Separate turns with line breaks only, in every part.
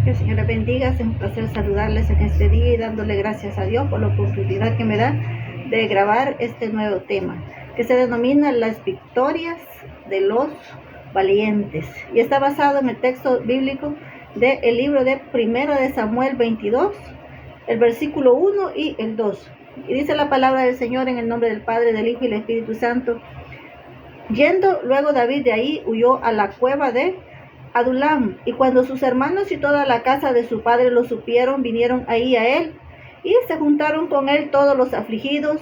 Que el Señor les bendiga. Es un placer saludarles en este día y dándole gracias a Dios por la oportunidad que me da de grabar este nuevo tema, que se denomina Las victorias de los valientes. Y está basado en el texto bíblico del libro de 1 de Samuel 22, el versículo 1 y el 2. Y dice la palabra del Señor en el nombre del Padre, del Hijo y del Espíritu Santo. Yendo luego David de ahí, huyó a la cueva de Adulam, y cuando sus hermanos y toda la casa de su padre lo supieron, vinieron ahí a él, y se juntaron con él todos los afligidos,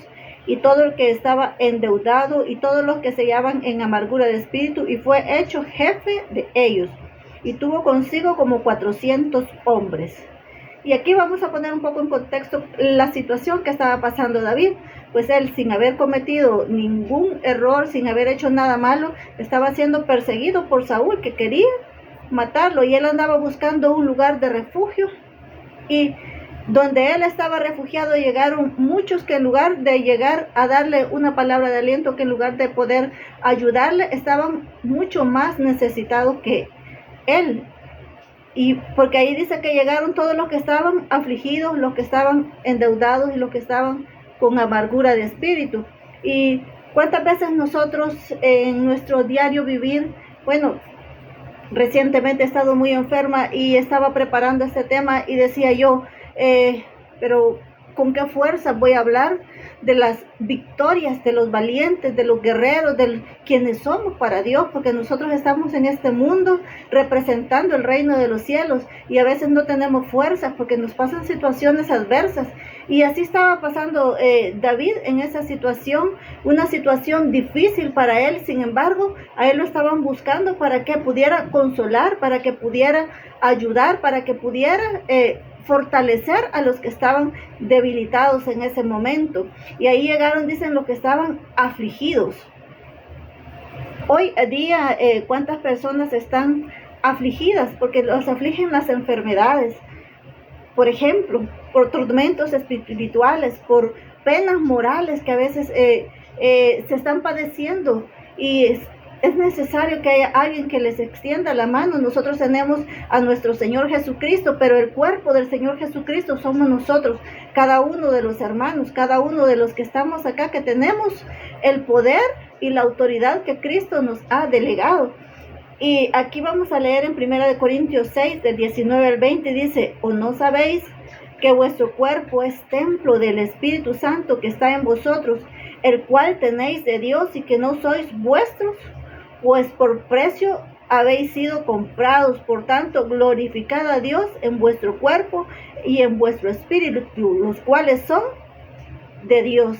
y todo el que estaba endeudado, y todos los que se hallaban en amargura de espíritu, y fue hecho jefe de ellos, y tuvo consigo como 400 hombres. Y aquí vamos a poner un poco en contexto la situación que estaba pasando David. Pues él, sin haber cometido ningún error, sin haber hecho nada malo, estaba siendo perseguido por Saúl, que quería matarlo, y él andaba buscando un lugar de refugio, y donde él estaba refugiado llegaron muchos que en lugar de llegar a darle una palabra de aliento, que en lugar de poder ayudarle, estaban mucho más necesitados que él. Y porque ahí dice que llegaron todos los que estaban afligidos, los que estaban endeudados y los que estaban con amargura de espíritu. Y cuántas veces nosotros en nuestro diario vivir, bueno, recientemente he estado muy enferma y estaba preparando este tema y decía yo, pero ¿con qué fuerza voy a hablar de las victorias de los valientes, de los guerreros, de quienes somos para Dios? Porque nosotros estamos en este mundo representando el reino de los cielos y a veces no tenemos fuerzas porque nos pasan situaciones adversas. Y así estaba pasando David en esa situación, una situación difícil para él. Sin embargo, a él lo estaban buscando para que pudiera consolar, para que pudiera ayudar, para que pudiera fortalecer a los que estaban debilitados en ese momento. Y ahí llegaron, dicen, los que estaban afligidos. Hoy día, ¿cuántas personas están afligidas? Porque los afligen las enfermedades, por ejemplo, por tormentos espirituales, por penas morales que a veces se están padeciendo, y es necesario que haya alguien que les extienda la mano. Nosotros tenemos a nuestro Señor Jesucristo, pero el cuerpo del Señor Jesucristo somos nosotros, cada uno de los hermanos, cada uno de los que estamos acá, que tenemos el poder y la autoridad que Cristo nos ha delegado. Y aquí vamos a leer en 1 Corintios 6, del 19 al 20, dice: ¿O no sabéis que vuestro cuerpo es templo del Espíritu Santo que está en vosotros, el cual tenéis de Dios, y que no sois vuestros? Pues por precio habéis sido comprados. Por tanto, glorificad a Dios en vuestro cuerpo y en vuestro espíritu, los cuales son de Dios.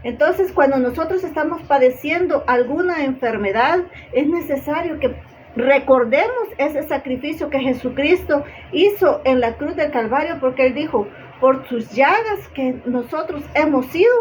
Entonces, cuando nosotros estamos padeciendo alguna enfermedad, es necesario que recordemos ese sacrificio que Jesucristo hizo en la cruz del Calvario, porque Él dijo: por sus llagas que nosotros hemos sido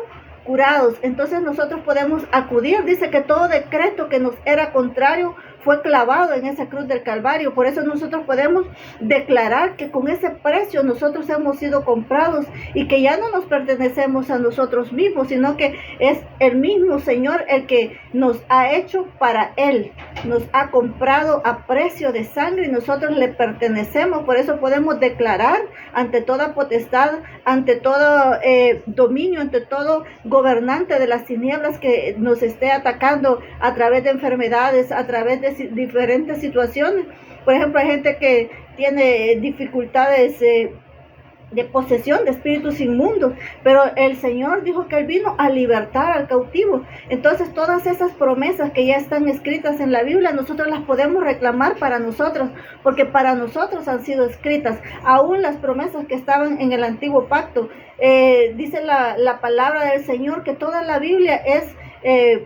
curados. Entonces nosotros podemos acudir. Dice que todo decreto que nos era contrario fue clavado en esa cruz del Calvario. Por eso nosotros podemos declarar que con ese precio nosotros hemos sido comprados, y que ya no nos pertenecemos a nosotros mismos, sino que es el mismo Señor el que nos ha hecho para Él. Nos ha comprado a precio de sangre y nosotros le pertenecemos. Por eso podemos declarar ante toda potestad, ante todo dominio, ante todo gobernante de las tinieblas que nos esté atacando a través de enfermedades, a través de diferentes situaciones. Por ejemplo, hay gente que tiene dificultades de posesión de espíritus inmundos, pero el Señor dijo que Él vino a libertar al cautivo. Entonces todas esas promesas que ya están escritas en la Biblia, nosotros las podemos reclamar para nosotros, porque para nosotros han sido escritas. Aún las promesas que estaban en el antiguo pacto, dice la palabra del Señor que toda la Biblia es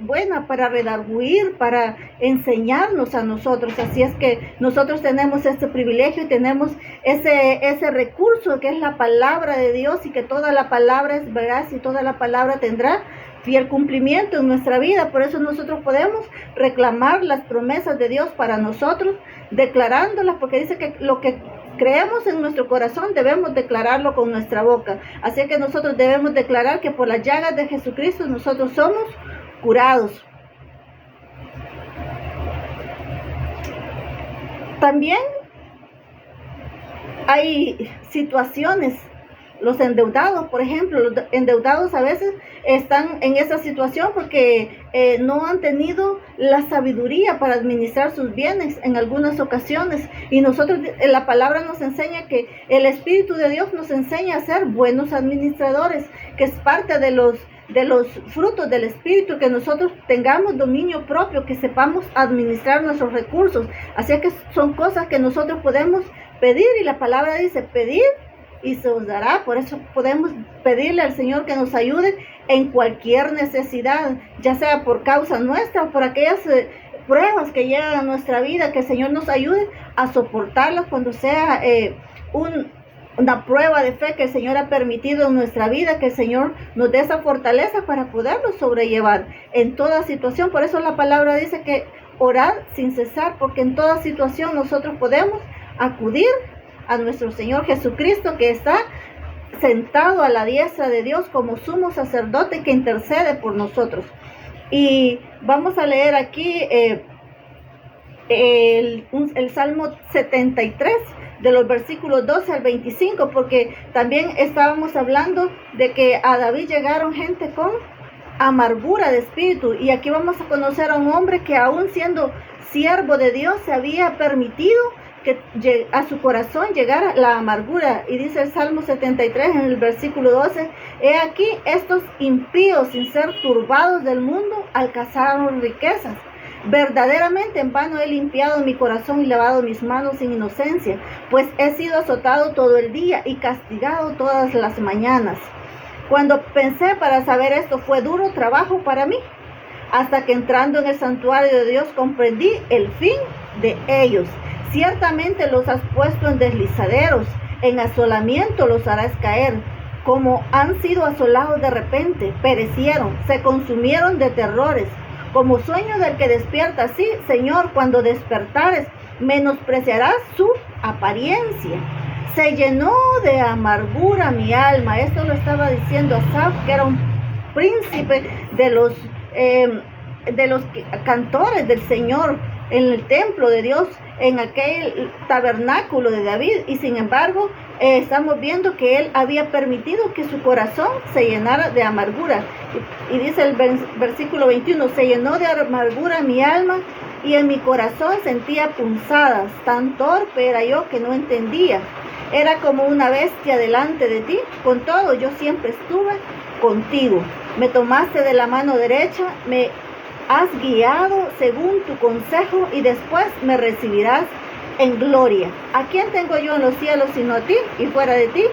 buena para redarguir, para enseñarnos a nosotros. Así es que nosotros tenemos este privilegio y tenemos ese recurso que es la palabra de Dios, y que toda la palabra es veraz y toda la palabra tendrá fiel cumplimiento en nuestra vida. Por eso nosotros podemos reclamar las promesas de Dios para nosotros, declarándolas, porque dice que lo que creemos en nuestro corazón debemos declararlo con nuestra boca. Así que nosotros debemos declarar que por las llagas de Jesucristo nosotros somos curados. También hay situaciones. Los endeudados, por ejemplo, los endeudados a veces están en esa situación porque no han tenido la sabiduría para administrar sus bienes en algunas ocasiones. Y nosotros, la palabra nos enseña que el Espíritu de Dios nos enseña a ser buenos administradores, que es parte de los frutos del Espíritu, que nosotros tengamos dominio propio, que sepamos administrar nuestros recursos. Así que son cosas que nosotros podemos pedir, y la palabra dice: pedir y se os dará. Por eso podemos pedirle al Señor que nos ayude en cualquier necesidad, ya sea por causa nuestra o por aquellas pruebas que llegan a nuestra vida, que el Señor nos ayude a soportarlas cuando sea una prueba de fe que el Señor ha permitido en nuestra vida, que el Señor nos dé esa fortaleza para poderlo sobrellevar en toda situación. Por eso la palabra dice que orar sin cesar, porque en toda situación nosotros podemos acudir a nuestro Señor Jesucristo, que está sentado a la diestra de Dios como sumo sacerdote que intercede por nosotros. Y vamos a leer aquí el Salmo 73, de los versículos 12 al 25, porque también estábamos hablando de que a David llegaron gente con amargura de espíritu, y aquí vamos a conocer a un hombre que, aún siendo siervo de Dios, se había permitido que a su corazón llegara la amargura. Y dice el Salmo 73 en el versículo 12: he aquí, estos impíos, sin ser turbados del mundo, alcanzaron riquezas. Verdaderamente en vano he limpiado mi corazón y lavado mis manos sin inocencia, pues he sido azotado todo el día y castigado todas las mañanas. Cuando pensé para saber esto, fue duro trabajo para mí, hasta que entrando en el santuario de Dios comprendí el fin de ellos. Ciertamente los has puesto en deslizaderos, en asolamiento los harás caer. Como han sido asolados de repente, perecieron, se consumieron de terrores. Como sueño del que despierta, sí, Señor, cuando despertares, menospreciarás su apariencia. Se llenó de amargura mi alma. Esto lo estaba diciendo Asaf, que era un príncipe de los cantores del Señor en el templo de Dios, en aquel tabernáculo de David. Y sin embargo, estamos viendo que él había permitido que su corazón se llenara de amargura. Y dice el versículo 21: se llenó de amargura mi alma, y en mi corazón sentía punzadas. Tan torpe era yo que no entendía. Era como una bestia delante de ti. Con todo, yo siempre estuve contigo. Me tomaste de la mano derecha, me has guiado según tu consejo, y después me recibirás en gloria. ¿A quién tengo yo en los cielos sino a ti? Y fuera de ti,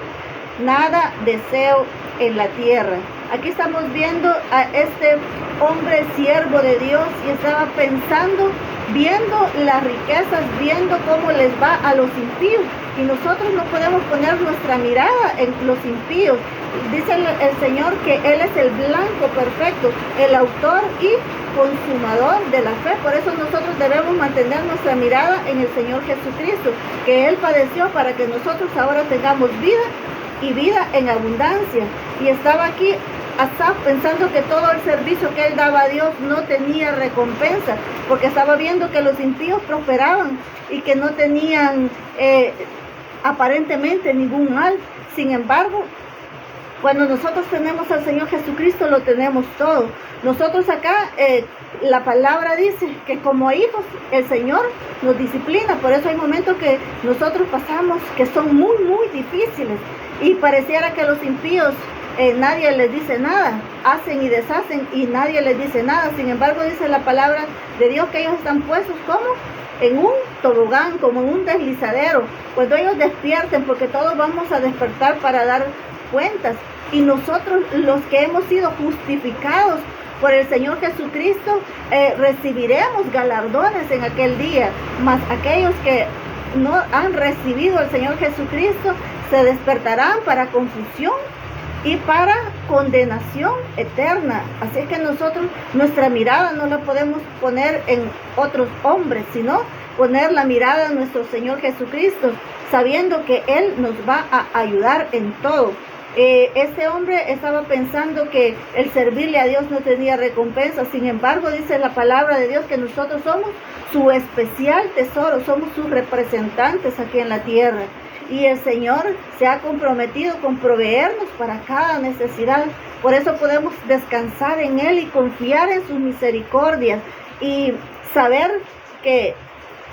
nada deseo en la tierra. Aquí estamos viendo a este hombre siervo de Dios, y estaba pensando, viendo las riquezas, viendo cómo les va a los impíos. Y nosotros no podemos poner nuestra mirada en los impíos. Dice el Señor que Él es el blanco perfecto, el autor y consumador de la fe. Por eso nosotros debemos mantener nuestra mirada en el Señor Jesucristo, que Él padeció para que nosotros ahora tengamos vida, y vida en abundancia. Y estaba aquí Asaf pensando que todo el servicio que él daba a Dios no tenía recompensa, porque estaba viendo que los impíos prosperaban y que no tenían aparentemente ningún mal. Sin embargo, cuando nosotros tenemos al Señor Jesucristo, lo tenemos todo. Nosotros acá, la palabra dice que como hijos, el Señor nos disciplina. Por eso hay momentos que nosotros pasamos que son muy, muy difíciles. Y pareciera que los impíos, nadie les dice nada. Hacen y deshacen y nadie les dice nada. Sin embargo, dice la palabra de Dios que ellos están puestos como en un tobogán, como en un deslizadero. Cuando ellos despierten, porque todos vamos a despertar para dar cuentas, y nosotros, los que hemos sido justificados por el Señor Jesucristo, recibiremos galardones en aquel día. Mas aquellos que no han recibido al Señor Jesucristo se despertarán para confusión y para condenación eterna. Así que nosotros, nuestra mirada no la podemos poner en otros hombres, sino poner la mirada en nuestro Señor Jesucristo, sabiendo que Él nos va a ayudar en todo. Este hombre estaba pensando que el servirle a Dios no tenía recompensa. Sin embargo, dice la palabra de Dios que nosotros somos su especial tesoro, somos sus representantes aquí en la tierra. y el Señor se ha comprometido con proveernos para cada necesidad. Por eso podemos descansar en Él y confiar en sus misericordias y saber que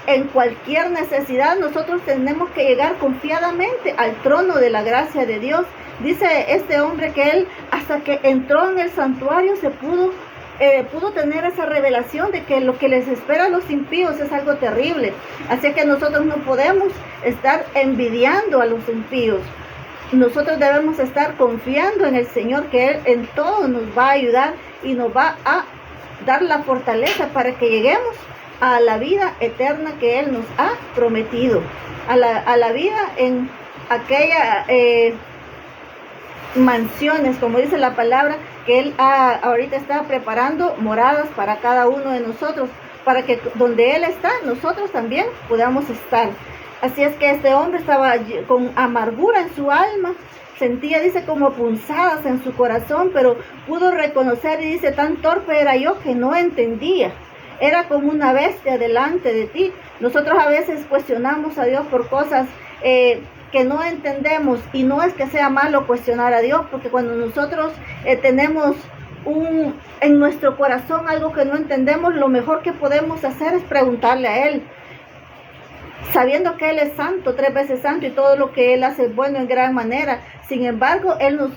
en cualquier necesidad nosotros tenemos que llegar confiadamente al trono de la gracia de Dios. Dice este hombre que él, hasta que entró en el santuario, se pudo tener esa revelación de que lo que les espera a los impíos es algo terrible. Así que nosotros no podemos estar envidiando a los impíos. Nosotros debemos estar confiando en el Señor, que Él en todo nos va a ayudar y nos va a dar la fortaleza para que lleguemos a la vida eterna que Él nos ha prometido, a la vida en aquella mansiones, como dice la palabra, que Él ahorita está preparando moradas para cada uno de nosotros, para que donde Él está, nosotros también podamos estar. Así es que este hombre estaba con amargura en su alma, sentía, dice, como punzadas en su corazón, pero pudo reconocer y dice, tan torpe era yo que no entendía. Era como una bestia delante de ti. Nosotros a veces cuestionamos a Dios por cosas que no entendemos, y no es que sea malo cuestionar a Dios, porque cuando nosotros tenemos en nuestro corazón algo que no entendemos, lo mejor que podemos hacer es preguntarle a Él, sabiendo que Él es santo, 3 veces santo, y todo lo que Él hace es bueno en gran manera. Sin embargo, Él nos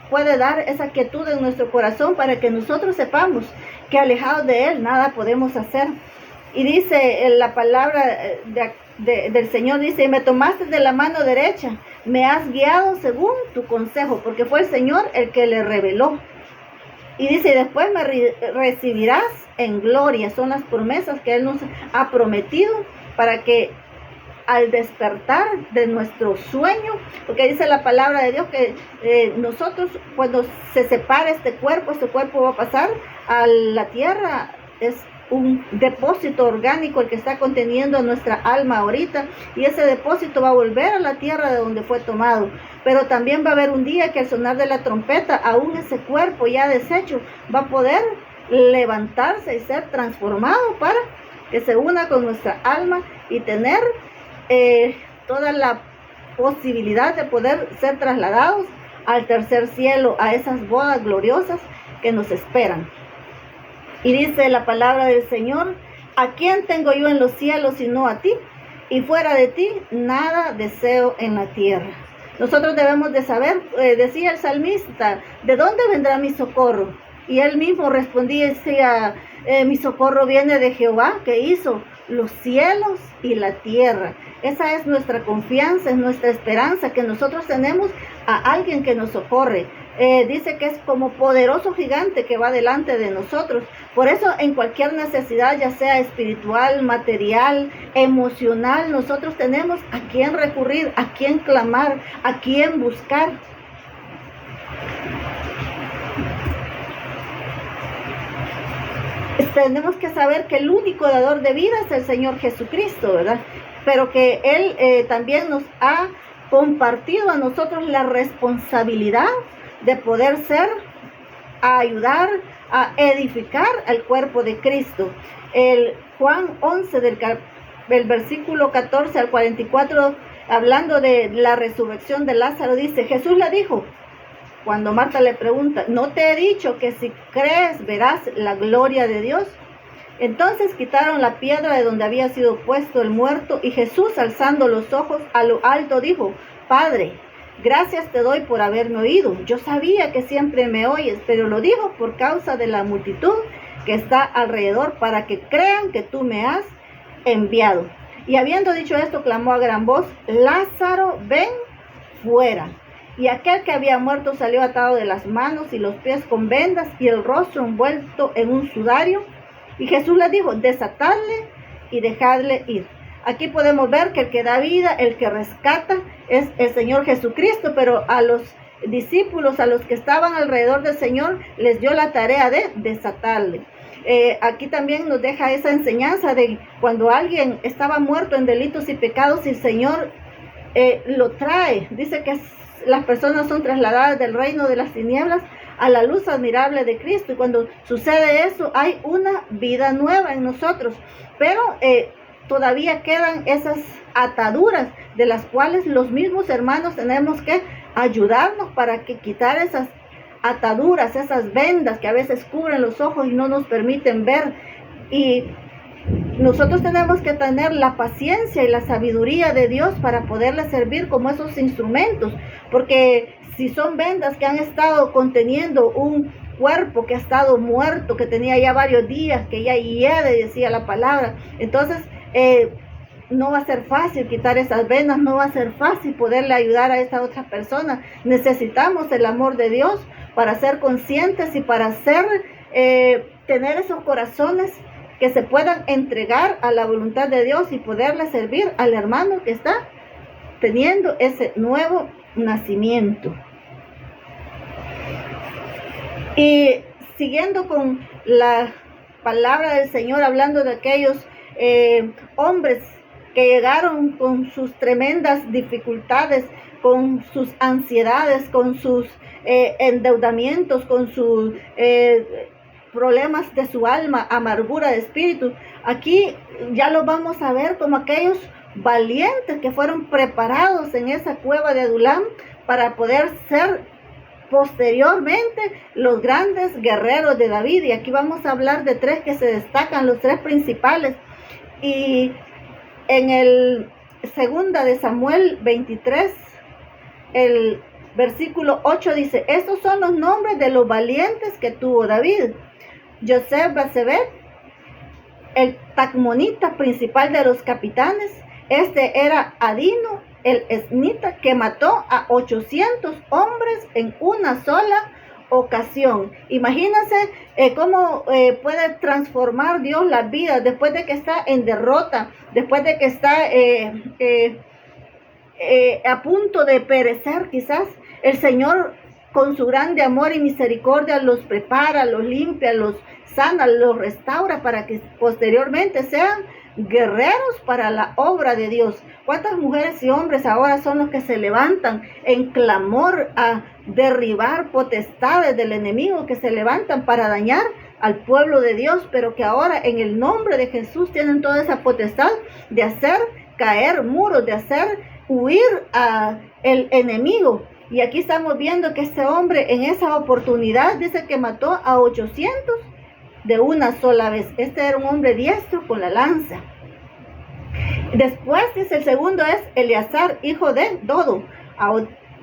puede dar esa quietud en nuestro corazón para que nosotros sepamos que alejados de Él nada podemos hacer. Y dice la palabra del Señor, dice, y me tomaste de la mano derecha, me has guiado según tu consejo, porque fue el Señor el que le reveló. Y dice, y después me recibirás en gloria. Son las promesas que Él nos ha prometido para que al despertar de nuestro sueño, porque dice la palabra de Dios que nosotros, cuando se separe este cuerpo va a pasar a la tierra. Es un depósito orgánico el que está conteniendo nuestra alma ahorita, y ese depósito va a volver a la tierra de donde fue tomado. Pero también va a haber un día que al sonar de la trompeta, aún ese cuerpo ya deshecho va a poder levantarse y ser transformado para que se una con nuestra alma y tener toda la posibilidad de poder ser trasladados al tercer cielo, a esas bodas gloriosas que nos esperan. Y dice la palabra del Señor, ¿a quién tengo yo en los cielos sino a ti? Y fuera de ti nada deseo en la tierra. Nosotros debemos de saber, decía el salmista, ¿de dónde vendrá mi socorro? Y él mismo respondía y decía, mi socorro viene de Jehová, que hizo los cielos y la tierra. Esa es nuestra confianza, es nuestra esperanza, que nosotros tenemos a alguien que nos socorre. Dice que es como poderoso gigante que va delante de nosotros. Por eso en cualquier necesidad, ya sea espiritual, material, emocional, nosotros tenemos a quién recurrir, a quién clamar, a quién buscar. Tenemos que saber que el único dador de vida es el Señor Jesucristo, ¿verdad? Pero que Él también nos ha compartido a nosotros la responsabilidad de poder a ayudar a edificar el cuerpo de Cristo. El Juan 11 del versículo 14 al 44, hablando de la resurrección de Lázaro, dice, Jesús le dijo, cuando Marta le pregunta, ¿no te he dicho que si crees verás la gloria de Dios? Entonces quitaron la piedra de donde había sido puesto el muerto, y Jesús, alzando los ojos a lo alto, dijo, Padre, gracias te doy por haberme oído. Yo sabía que siempre me oyes, pero lo dijo por causa de la multitud que está alrededor, para que crean que tú me has enviado. Y habiendo dicho esto, clamó a gran voz, Lázaro, ven fuera. Y aquel que había muerto salió atado de las manos y los pies con vendas y el rostro envuelto en un sudario. Y Jesús les dijo, desatadle y dejadle ir. Aquí podemos ver que el que da vida, el que rescata, es el Señor Jesucristo, pero a los discípulos, a los que estaban alrededor del Señor, les dio la tarea de desatarle. Aquí también nos deja esa enseñanza de cuando alguien estaba muerto en delitos y pecados, y el Señor lo trae. Dice que las personas son trasladadas del reino de las tinieblas a la luz admirable de Cristo, y cuando sucede eso hay una vida nueva en nosotros. Pero todavía quedan esas ataduras de las cuales los mismos hermanos tenemos que ayudarnos para que quitar esas ataduras, esas vendas que a veces cubren los ojos y no nos permiten ver. Y nosotros tenemos que tener la paciencia y la sabiduría de Dios para poderle servir como esos instrumentos, porque si son vendas que han estado conteniendo un cuerpo que ha estado muerto, que tenía ya varios días, que ya hiede, decía la palabra, entonces no va a ser fácil quitar esas venas, no va a ser fácil poderle ayudar a esa otra persona. Necesitamos el amor de Dios para ser conscientes y para tener esos corazones que se puedan entregar a la voluntad de Dios y poderle servir al hermano que está teniendo ese nuevo nacimiento. Y siguiendo con la palabra del Señor, hablando de aquellos hombres que llegaron con sus tremendas dificultades, con sus ansiedades, con sus endeudamientos, con sus problemas de su alma, amargura de espíritu. Aquí ya lo vamos a ver como aquellos valientes que fueron preparados en esa cueva de Adulam para poder ser posteriormente los grandes guerreros de David. Y aquí vamos a hablar de tres que se destacan, los tres principales. Y en el 2 de Samuel 23, el versículo 8 dice: estos son los nombres de los valientes que tuvo David: Joseph Basebet, el tacmonita principal de los capitanes. Este era Adino, el esnita, que mató a 800 hombres en una sola ocasión. Imagínense cómo puede transformar Dios las vidas después de que está en derrota, después de que está a punto de perecer quizás. El Señor, con su grande amor y misericordia, los prepara, los limpia, los sana, los restaura para que posteriormente sean guerreros para la obra de Dios. ¿Cuántas mujeres y hombres ahora son los que se levantan en clamor a derribar potestades del enemigo, que se levantan para dañar al pueblo de Dios, pero que ahora en el nombre de Jesús tienen toda esa potestad de hacer caer muros, de hacer huir a el enemigo? Y aquí estamos viendo que este hombre en esa oportunidad dice que mató a 800 de una sola vez. Este era un hombre diestro con la lanza. Después dice, el segundo es Eleazar, hijo de Dodo,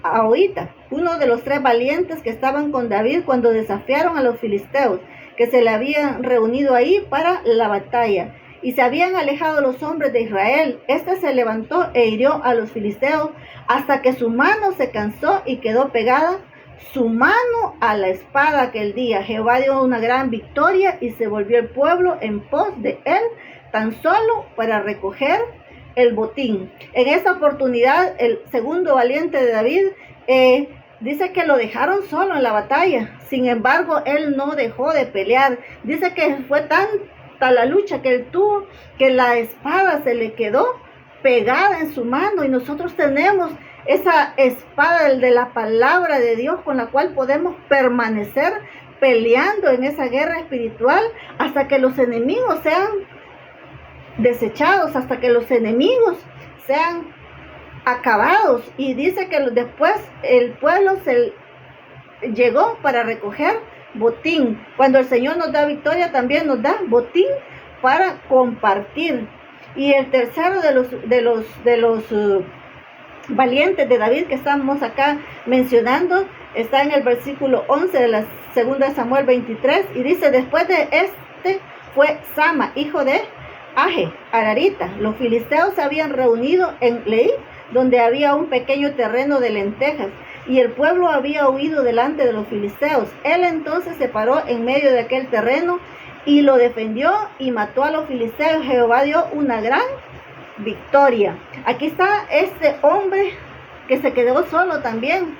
Ahoita, uno de los tres valientes que estaban con David cuando desafiaron a los filisteos, que se le habían reunido ahí para la batalla. Y se habían alejado los hombres de Israel. Este se levantó e hirió a los filisteos hasta que su mano se cansó y quedó pegada su mano a la espada aquel día. Jehová dio una gran victoria y se volvió el pueblo en pos de él, tan solo para recoger el botín. En esta oportunidad, el segundo valiente de David dice que lo dejaron solo en la batalla. Sin embargo, él no dejó de pelear. Dice que fue tanta la lucha que él tuvo que la espada se le quedó pegada en su mano. Y nosotros tenemos esa espada de la palabra de Dios con la cual podemos permanecer peleando en esa guerra espiritual hasta que los enemigos sean desechados, hasta que los enemigos sean acabados. Y dice que después el pueblo se llegó para recoger botín. Cuando el Señor nos da victoria, también nos da botín para compartir. Y el tercero de los valientes de David que estamos acá mencionando está en el versículo 11 de la 2 de Samuel 23, y dice: después de este fue Sama, hijo de Aje, Ararita. Los filisteos se habían reunido en Leí, donde había un pequeño terreno de lentejas, y el pueblo había huido delante de los filisteos. Él entonces se paró en medio de aquel terreno y lo defendió y mató a los filisteos. Jehová dio una gran victoria. Aquí está este hombre que se quedó solo también.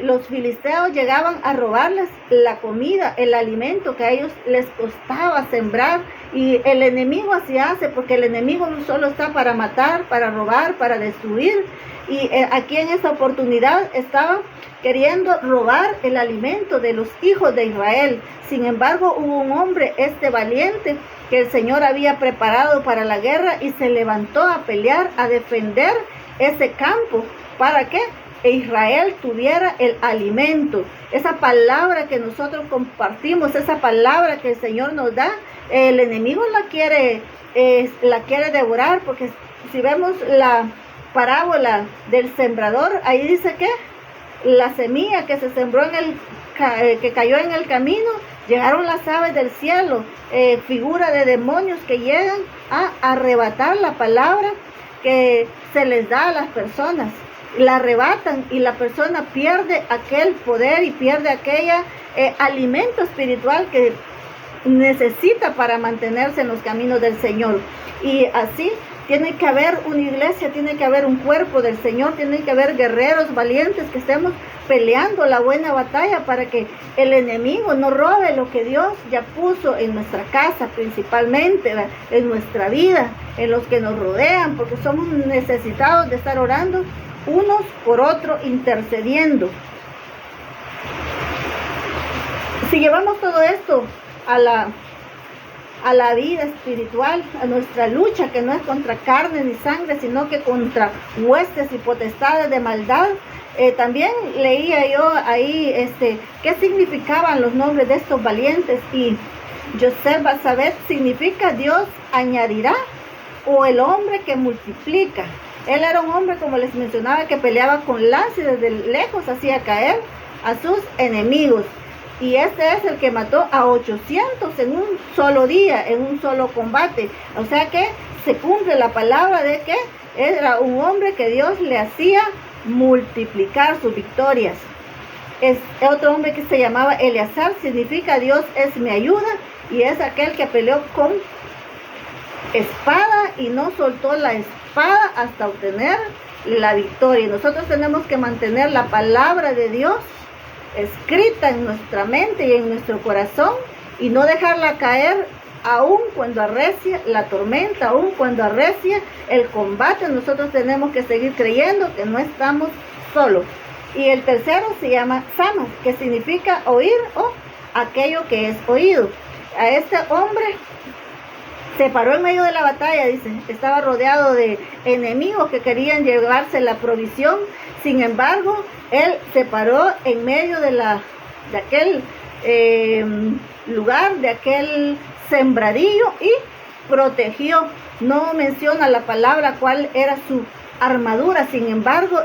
Los filisteos llegaban a robarles la comida, el alimento que a ellos les costaba sembrar, y el enemigo así hace, porque el enemigo no solo está para matar, para robar, para destruir. Y aquí en esta oportunidad estaban queriendo robar el alimento de los hijos de Israel. Sin embargo, hubo un hombre, valiente, que el Señor había preparado para la guerra y se levantó a pelear, a defender ese campo. ¿Para qué? Israel tuviera el alimento. Esa palabra que nosotros compartimos, esa palabra que el Señor nos da, el enemigo la quiere devorar, porque si vemos la parábola del sembrador, ahí dice que la semilla que se sembró que cayó en el camino, llegaron las aves del cielo, figura de demonios que llegan a arrebatar la palabra que se les da a las personas. La arrebatan y la persona pierde aquel poder y pierde aquella alimento espiritual que necesita para mantenerse en los caminos del Señor. Y así tiene que haber una iglesia, tiene que haber un cuerpo del Señor, tiene que haber guerreros valientes que estemos peleando la buena batalla para que el enemigo no robe lo que Dios ya puso en nuestra casa, principalmente en nuestra vida, en los que nos rodean, porque somos necesitados de estar orando unos por otros, intercediendo. Si llevamos todo esto a la vida espiritual, a nuestra lucha, que no es contra carne ni sangre, sino que contra huestes y potestades de maldad. También leía yo ahí qué significaban los nombres de estos valientes, y José Basabet significa Dios añadirá, o el hombre que multiplica. Él era un hombre, como les mencionaba, que peleaba con lanza y desde lejos hacía caer a sus enemigos. Y este es el que mató a 800 en un solo día, en un solo combate. O sea que se cumple la palabra de que era un hombre que Dios le hacía multiplicar sus victorias. Es otro hombre que se llamaba Eleazar, significa Dios es mi ayuda, y es aquel que peleó con espada y no soltó la espada hasta obtener la victoria. Nosotros tenemos que mantener la palabra de Dios escrita en nuestra mente y en nuestro corazón, y no dejarla caer aún cuando arrecia la tormenta, aún cuando arrecia el combate. Nosotros tenemos que seguir creyendo que no estamos solos. Y el tercero se llama Sama, que significa oír o aquello que es oído. A este hombre se paró en medio de la batalla, dice, estaba rodeado de enemigos que querían llevarse la provisión. Sin embargo, él se paró en medio de aquel lugar, de aquel sembradillo, y protegió. No menciona la palabra cuál era su armadura, sin embargo,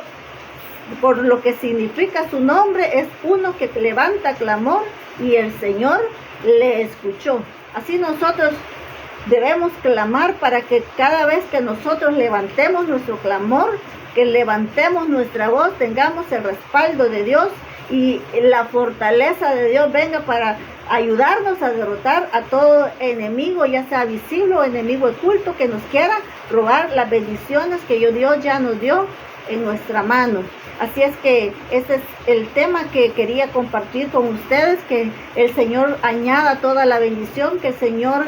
por lo que significa su nombre, es uno que levanta clamor y el Señor le escuchó. Así nosotros debemos clamar para que cada vez que nosotros levantemos nuestro clamor, que levantemos nuestra voz, tengamos el respaldo de Dios y la fortaleza de Dios venga para ayudarnos a derrotar a todo enemigo, ya sea visible o enemigo oculto, que nos quiera robar las bendiciones que Dios ya nos dio en nuestra mano. Así es que este es el tema que quería compartir con ustedes, que el Señor añada toda la bendición, que el Señor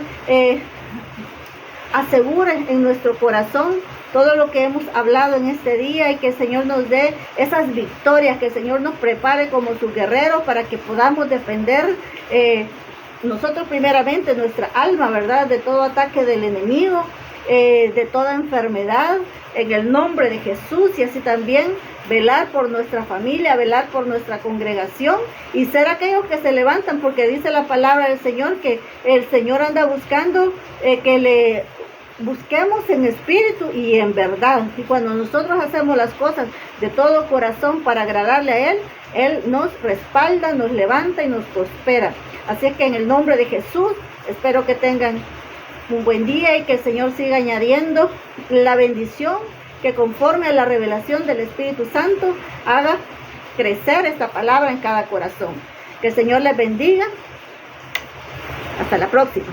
asegure en nuestro corazón todo lo que hemos hablado en este día, y que el Señor nos dé esas victorias, que el Señor nos prepare como sus guerreros para que podamos defender nosotros primeramente nuestra alma, ¿verdad?, de todo ataque del enemigo, de toda enfermedad, en el nombre de Jesús, y así también velar por nuestra familia, velar por nuestra congregación y ser aquellos que se levantan, porque dice la palabra del Señor que el Señor anda buscando que le busquemos en espíritu y en verdad. Y cuando nosotros hacemos las cosas de todo corazón para agradarle a Él nos respalda, nos levanta y nos prospera. Así que en el nombre de Jesús, espero que tengan un buen día y que el Señor siga añadiendo la bendición, que conforme a la revelación del Espíritu Santo haga crecer esta palabra en cada corazón. Que el Señor les bendiga. Hasta la próxima.